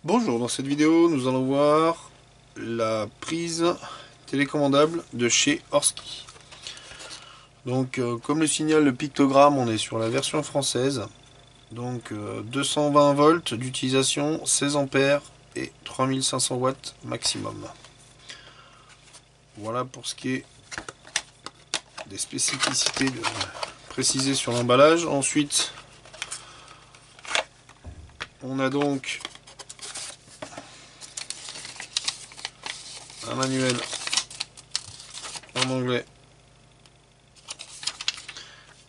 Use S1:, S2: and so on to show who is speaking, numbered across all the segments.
S1: Bonjour, dans cette vidéo nous allons voir la prise télécommandable de chez Horski. Donc comme le signale le pictogramme, on est sur la version française. Donc 220 volts d'utilisation, 16 ampères et 3500 watts maximum. Voilà pour ce qui est des spécificités précisées sur l'emballage. Ensuite on a donc un manuel en anglais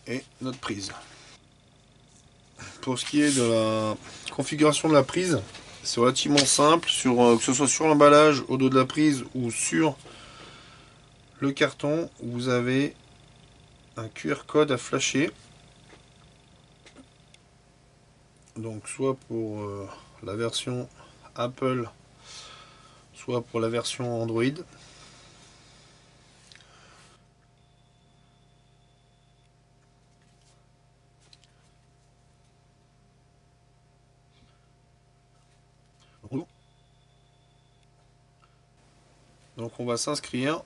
S1: et notre prise. Pour ce qui est de la configuration de la prise, c'est relativement simple, que ce soit sur l'emballage, au dos de la prise ou sur le carton, vous avez un QR code à flasher. Donc soit pour la version Apple, soit pour la version Android. Donc on va s'inscrire.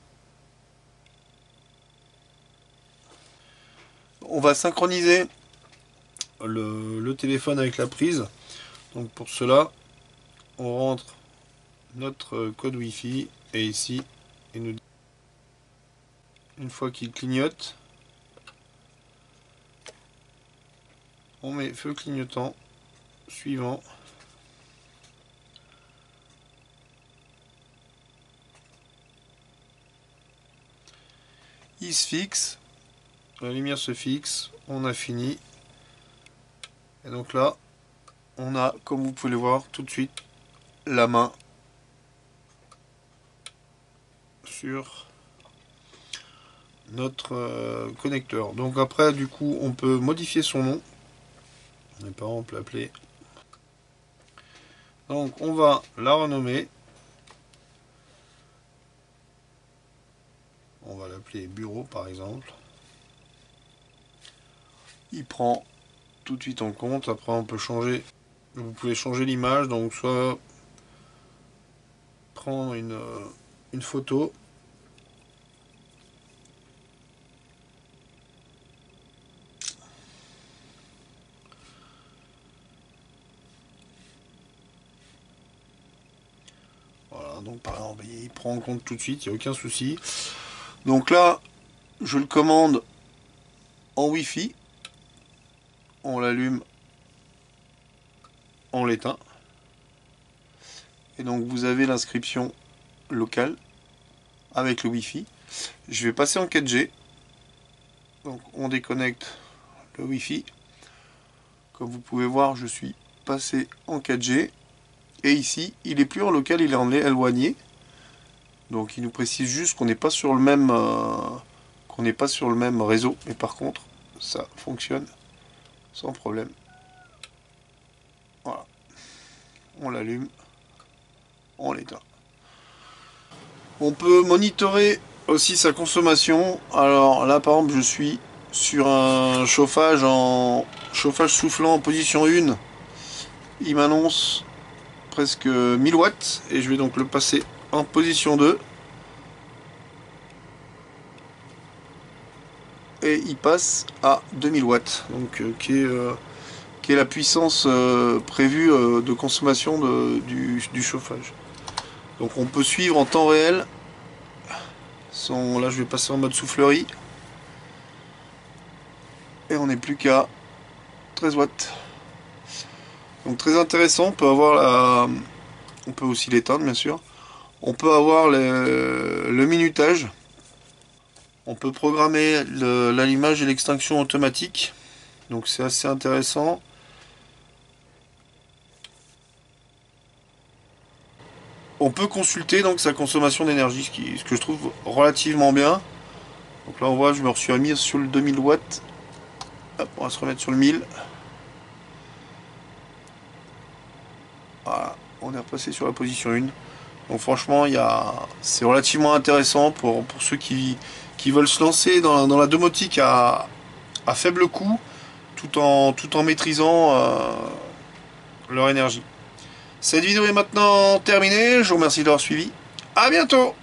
S1: On va synchroniser le téléphone avec la prise. Donc pour cela, on rentre notre code Wi-Fi et ici, il nous dit, une fois qu'il clignote, on met feu clignotant suivant. Il se fixe, la lumière se fixe, on a fini. Et donc là, on a, comme vous pouvez le voir, tout de suite la main sur notre connecteur. Donc après, du coup, on peut modifier son nom. Mes parents, on peut l'appeler. Donc on va la renommer. On va l'appeler bureau par exemple. Il prend tout de suite en compte. Après on peut changer. Vous pouvez changer l'image. Donc soit prendre une photo. Voilà, donc par exemple, il prend en compte tout de suite, il n'y a aucun souci. Donc là, je le commande en Wi-Fi. On l'allume, on l'éteint. Et donc vous avez l'inscription locale avec le Wi-Fi. Je vais passer en 4G. Donc on déconnecte le Wi-Fi. Comme vous pouvez voir, je suis passé en 4G. Et ici, il est plus en local, il est en éloigné. Donc il nous précise juste qu'on n'est pas sur le même réseau. Mais par contre, ça fonctionne sans problème. Voilà. On l'allume, on l'éteint. On peut monitorer aussi sa consommation. Alors là par exemple je suis sur un chauffage soufflant en position 1. Il m'annonce presque 1000 watts et je vais donc le passer en position 2. Et il passe à 2000 watts, donc qui est la puissance prévue de consommation du chauffage. Donc on peut suivre en temps réel. Là je vais passer en mode soufflerie. Et on n'est plus qu'à 13 watts. Donc très intéressant, on peut aussi l'éteindre bien sûr. On peut avoir le minutage. On peut programmer l'allumage et l'extinction automatique. Donc c'est assez intéressant. On peut consulter donc sa consommation d'énergie, ce que je trouve relativement bien. Donc là on voit, je me suis remis sur le 2000 watts. Hop, on va se remettre sur le 1000. Voilà, on est repassé sur la position 1. Donc franchement, c'est relativement intéressant pour ceux qui veulent se lancer dans la domotique à faible coût, tout en maîtrisant leur énergie. Cette vidéo est maintenant terminée. Je vous remercie d'avoir suivi. À bientôt!